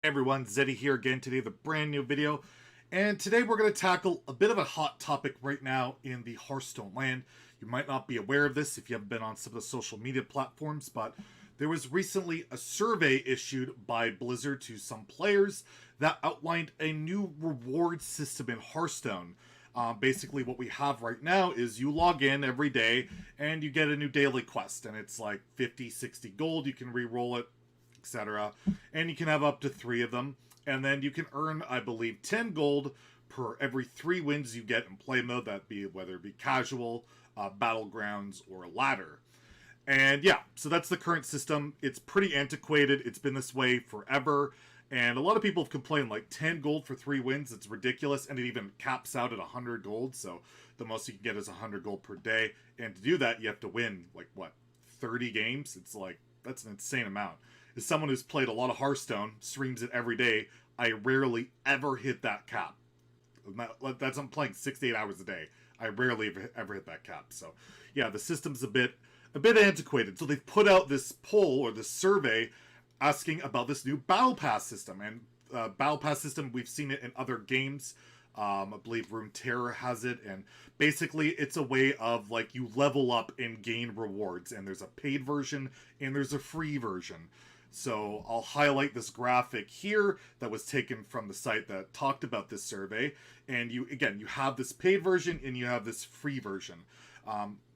Hey everyone, Zeddy here again today with a brand new video. And today we're going to tackle a bit of a hot topic right now in the Hearthstone land. You might not be aware of this if you haven't been on some of the social media platforms, but there was recently a survey issued by Blizzard to some players that outlined a new reward system in Hearthstone. Basically what we have right now is you log in every day and you get a new daily quest, and it's like 50, 60 gold. You can re-roll it, etc. And you can have up to 3 of them. And then you can earn, I believe, 10 gold per every 3 wins you get in play mode. That be whether it be casual, battlegrounds, or ladder. And yeah, so that's the current system. It's pretty antiquated. It's been this way forever. And a lot of people have complained, like 10 gold for 3 wins. It's ridiculous. And it even caps out at 100 gold. So the most you can get is 100 gold per day. And to do that, you have to win, like, what, 30 games? It's like, that's an insane amount. As someone who's played a lot of Hearthstone, streams it every day, I rarely ever hit that cap. I'm playing 6 to 8 hours a day. I rarely ever hit that cap. So, yeah, the system's a bit antiquated. So they've put out this poll or this survey asking about this new Battle Pass system. And Battle Pass system, we've seen it in other games. I believe Rune Terror has it, and basically it's a way of, like, you level up and gain rewards, and there's a paid version and there's a free version. So I'll highlight this graphic here that was taken from the site that talked about this survey, and you have this paid version and you have this free version.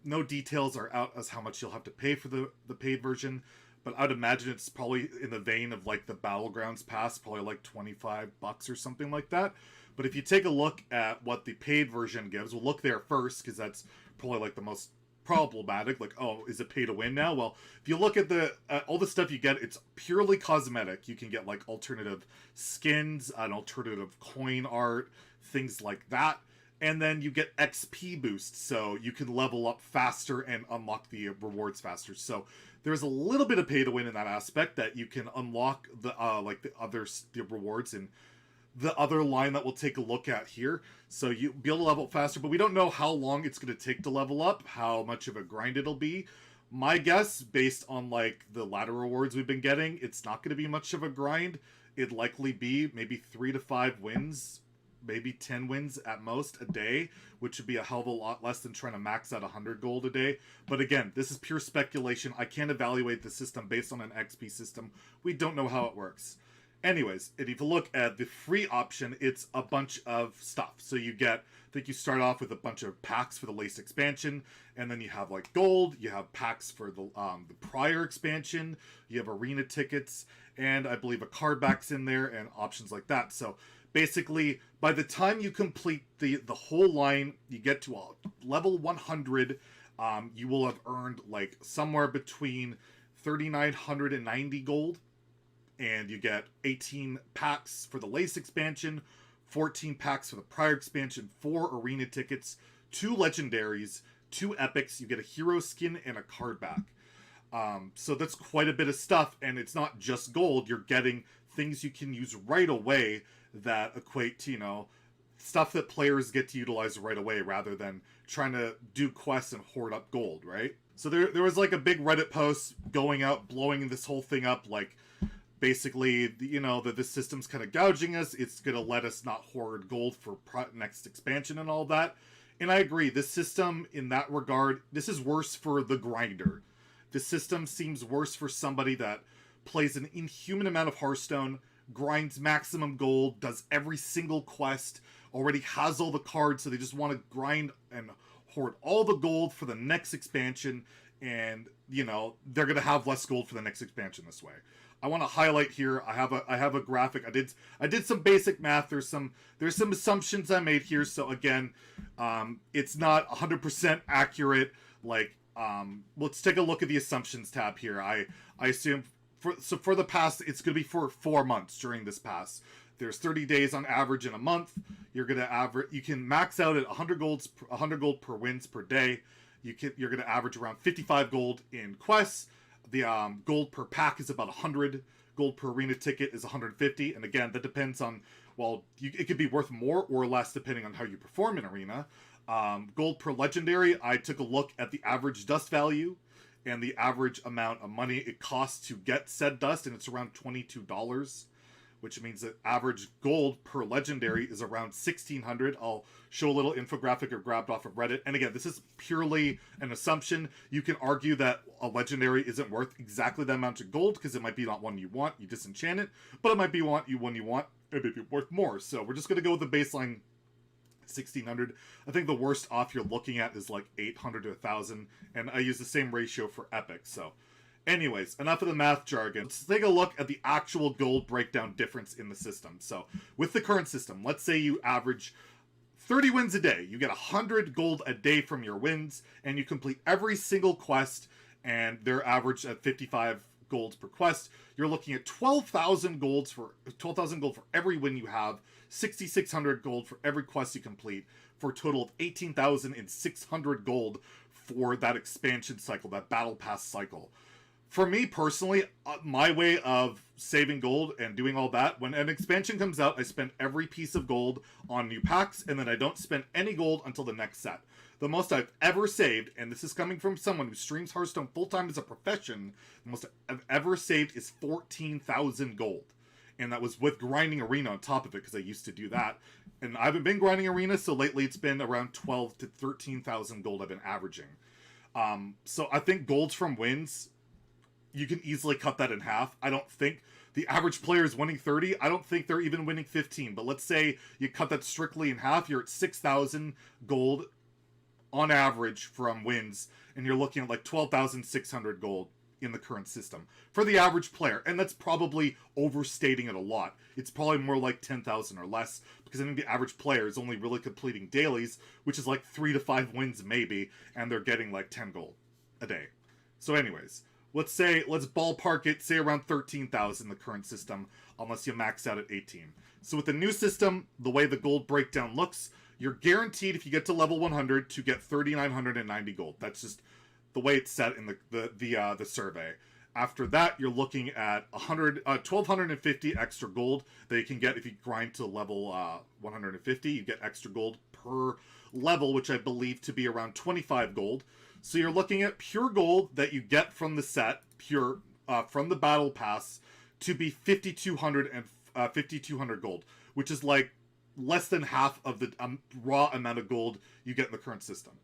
No details are out as how much you'll have to pay for the paid version, but I'd imagine it's probably in the vein of like the Battlegrounds Pass, probably like $25 or something like that. But if you take a look at what the paid version gives, we'll look there first because that's probably like the most problematic. Like, oh, is it pay to win now? Well, if you look at the all the stuff you get, it's purely cosmetic. You can get like alternative skins, an alternative coin art, things like that. And then you get XP boosts, so you can level up faster and unlock the rewards faster. So there's a little bit of pay to win in that aspect, that you can unlock the the rewards in the other line that we'll take a look at here. So you'll be able to level up faster, but we don't know how long it's going to take to level up, how much of a grind it'll be. My guess, based on like the ladder rewards we've been getting, it's not going to be much of a grind. It'd likely be maybe 3 to 5 wins, maybe 10 wins at most a day, which would be a hell of a lot less than trying to max out 100 gold a day. But again, this is pure speculation. I can't evaluate the system based on an XP system. We don't know how it works. Anyways, and if you look at the free option, it's a bunch of stuff. So you get, I think you start off with a bunch of packs for the latest expansion, and then you have like gold, you have packs for the prior expansion, you have arena tickets, and I believe a card back's in there, and options like that. So basically, by the time you complete the whole line, you get to level 100, you will have earned like somewhere between 3,990 gold, and you get 18 packs for the latest expansion, 14 packs for the prior expansion, 4 arena tickets, 2 legendaries, 2 epics. You get a hero skin and a card back. So that's quite a bit of stuff, and it's not just gold. You're getting things you can use right away that equate to, stuff that players get to utilize right away rather than trying to do quests and hoard up gold, right? So there was like a big Reddit post going out, blowing this whole thing up, like, basically, that this system's kind of gouging us. It's going to let us not hoard gold for next expansion and all that. And I agree, this system, in that regard, this is worse for the grinder. This system seems worse for somebody that plays an inhuman amount of Hearthstone, grinds maximum gold, does every single quest, already has all the cards, so they just want to grind and hoard all the gold for the next expansion, and, they're going to have less gold for the next expansion this way. I want to highlight here. I have a graphic. I did some basic math. There's some assumptions I made here. So again, it's not 100% accurate. Like, let's take a look at the assumptions tab here. I assume for the pass, it's going to be for 4 months during this pass. There's 30 days on average in a month. You can max out at 100 gold per wins per day. You're going to average around 55 gold in quests. The gold per pack is about 100. Gold per arena ticket is 150. And again, that depends on, it could be worth more or less depending on how you perform in arena. Gold per legendary, I took a look at the average dust value and the average amount of money it costs to get said dust, and it's around $22, which means that average gold per legendary is around 1600. I'll show a little infographic I grabbed off of Reddit. And again, this is purely an assumption. You can argue that a legendary isn't worth exactly that amount of gold because it might be not one you want, you disenchant it, but it might be one you want, it may be worth more. So we're just going to go with the baseline 1600. I think the worst off you're looking at is like 800 to 1000, and I use the same ratio for epic. So anyways, enough of the math jargon. Let's take a look at the actual gold breakdown difference in the system. So with the current system, let's say you average 30 wins a day. You get 100 gold a day from your wins, and you complete every single quest, and they're averaged at 55 golds per quest. You're looking at 12,000 gold for every win you have, 6,600 gold for every quest you complete, for a total of 18,600 gold for that expansion cycle, that battle pass cycle. For me personally, my way of saving gold and doing all that, when an expansion comes out, I spend every piece of gold on new packs, and then I don't spend any gold until the next set. The most I've ever saved, and this is coming from someone who streams Hearthstone full-time as a profession, the most I've ever saved is 14,000 gold. And that was with grinding arena on top of it, because I used to do that. And I haven't been grinding arena, so lately it's been around 12 to 13,000 gold I've been averaging. So I think golds from wins, you can easily cut that in half. I don't think the average player is winning 30. I don't think they're even winning 15. But let's say you cut that strictly in half. You're at 6,000 gold on average from wins, and you're looking at like 12,600 gold in the current system for the average player. And that's probably overstating it a lot. It's probably more like 10,000 or less, because I think the average player is only really completing dailies, which is like 3 to 5 wins maybe, and they're getting like 10 gold a day. So anyways, let's ballpark it, say around 13,000 the current system, unless you max out at 18. So with the new system, the way the gold breakdown looks, you're guaranteed if you get to level 100 to get 3,990 gold. That's just the way it's set in the survey. After that, you're looking at 1,250 extra gold that you can get if you grind to level 150. You get extra gold per level, which I believe to be around 25 gold. So you're looking at pure gold that you get from the set, from the battle pass, to be 5,200 gold, which is like less than half of the raw amount of gold you get in the current system.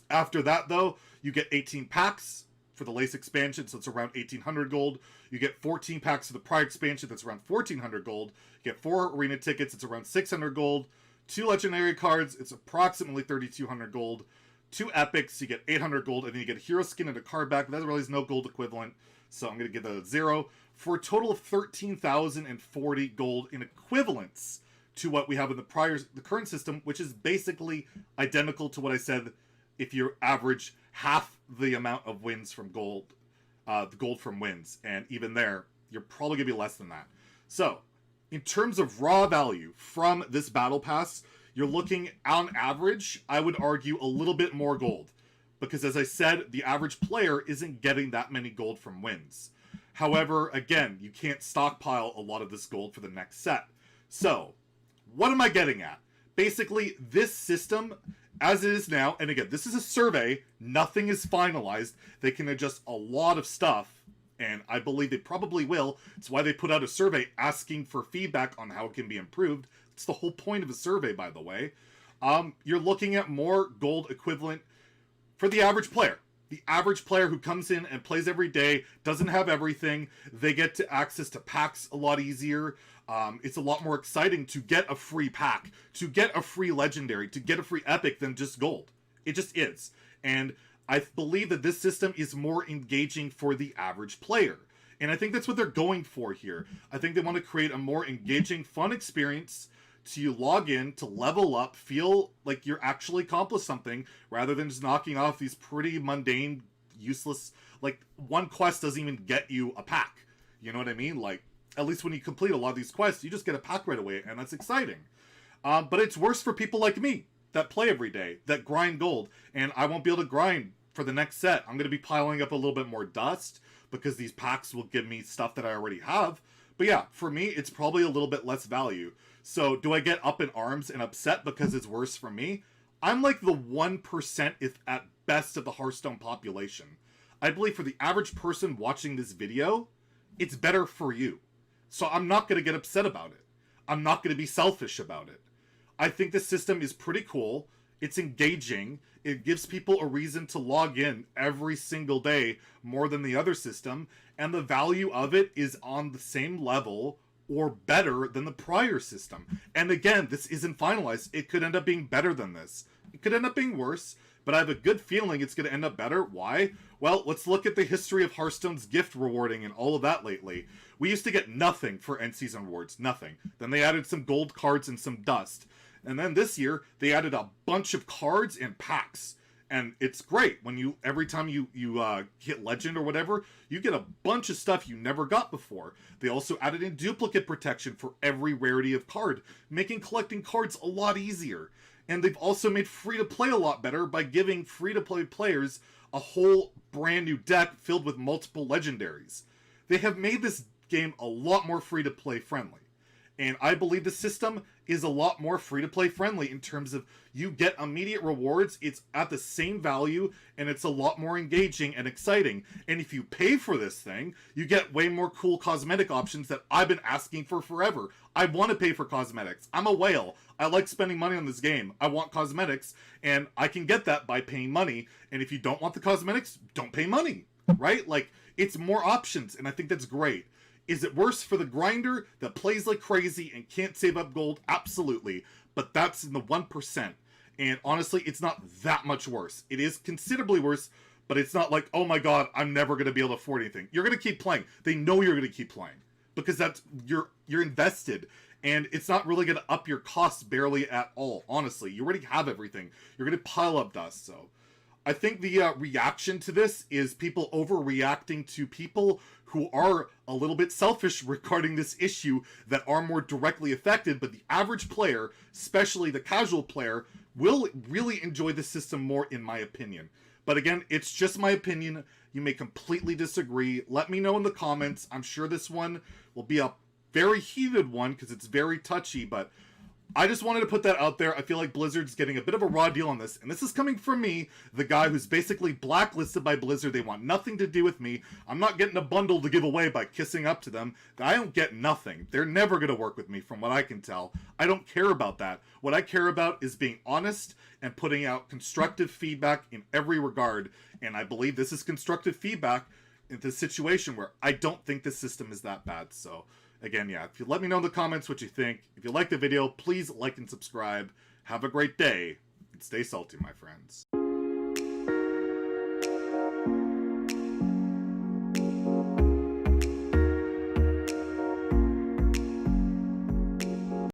After that, though, you get 18 packs for the Lace expansion, so it's around 1,800 gold. You get 14 packs for the Pride expansion, that's around 1,400 gold. You get 4 arena tickets, it's around 600 gold. 2 legendary cards, it's approximately 3,200 gold. 2 epics, you get 800 gold, and then you get a hero skin and a card back. That really is no gold equivalent, so I'm going to give that a 0. For a total of 13,040 gold in equivalence to what we have in the current system, which is basically identical to what I said if you average half the amount of wins from gold, the gold from wins, and even there, you're probably going to be less than that. So, in terms of raw value from this battle pass, you're looking, on average, I would argue a little bit more gold. Because as I said, the average player isn't getting that many gold from wins. However, again, you can't stockpile a lot of this gold for the next set. So, what am I getting at? Basically, this system, as it is now, and again, this is a survey, nothing is finalized, they can adjust a lot of stuff, and I believe they probably will. It's why they put out a survey asking for feedback on how it can be improved. It's the whole point of a survey, by the way. You're looking at more gold equivalent for the average player. The average player who comes in and plays every day, doesn't have everything, they get to access to packs a lot easier. It's a lot more exciting to get a free pack, to get a free legendary, to get a free epic than just gold. It just is. And I believe that this system is more engaging for the average player. And I think that's what they're going for here. I think they want to create a more engaging, fun experience to log in, to level up, feel like you're actually accomplished something, rather than just knocking off these pretty mundane, useless, like, one quest doesn't even get you a pack. You know what I mean? Like, at least when you complete a lot of these quests, you just get a pack right away, and that's exciting. But it's worse for people like me, that play every day, that grind gold, and I won't be able to grind for the next set. I'm going to be piling up a little bit more dust, because these packs will give me stuff that I already have. But yeah, for me, it's probably a little bit less value. So do I get up in arms and upset because it's worse for me? I'm like the 1%, if at best, of the Hearthstone population. I believe for the average person watching this video, it's better for you. So I'm not going to get upset about it. I'm not going to be selfish about it. I think the system is pretty cool. It's engaging. It gives people a reason to log in every single day more than the other system. And the value of it is on the same level or better than the prior system. And again, this isn't finalized. It could end up being better than this. It could end up being worse, but I have a good feeling it's going to end up better. Why? Well, let's look at the history of Hearthstone's gift rewarding and all of that lately. We used to get nothing for end season rewards. Nothing. Then they added some gold cards and some dust. And then this year, they added a bunch of cards and packs. And it's great when you, every time you hit legend or whatever, you get a bunch of stuff you never got before. They also added in duplicate protection for every rarity of card, making collecting cards a lot easier. And they've also made free-to-play a lot better by giving free-to-play players a whole brand new deck filled with multiple legendaries. They have made this game a lot more free-to-play friendly. And I believe the system is a lot more free-to-play friendly in terms of you get immediate rewards, it's at the same value, and it's a lot more engaging and exciting. And if you pay for this thing, you get way more cool cosmetic options that I've been asking for forever. I want to pay for cosmetics. I'm a whale. I like spending money on this game. I want cosmetics, and I can get that by paying money. And if you don't want the cosmetics, don't pay money, right? Like, it's more options, and I think that's great. Is it worse for the grinder that plays like crazy and can't save up gold? Absolutely. But that's in the 1%. And honestly, it's not that much worse. It is considerably worse, but it's not like, oh my god, I'm never going to be able to afford anything. You're going to keep playing. They know you're going to keep playing. Because that's you're invested. And it's not really going to up your costs barely at all, honestly. You already have everything. You're going to pile up dust, so... I think the reaction to this is people overreacting to people who are a little bit selfish regarding this issue that are more directly affected, but the average player, especially the casual player, will really enjoy the system more, in my opinion. But again, it's just my opinion. You may completely disagree. Let me know in the comments. I'm sure this one will be a very heated one because it's very touchy, but... I just wanted to put that out there. I feel like Blizzard's getting a bit of a raw deal on this. And this is coming from me, the guy who's basically blacklisted by Blizzard. They want nothing to do with me. I'm not getting a bundle to give away by kissing up to them. I don't get nothing. They're never going to work with me from what I can tell. I don't care about that. What I care about is being honest and putting out constructive feedback in every regard. And I believe this is constructive feedback in this situation where I don't think the system is that bad. So... Again, yeah, if you let me know in the comments what you think. If you like the video, please like and subscribe. Have a great day, and stay salty, my friends.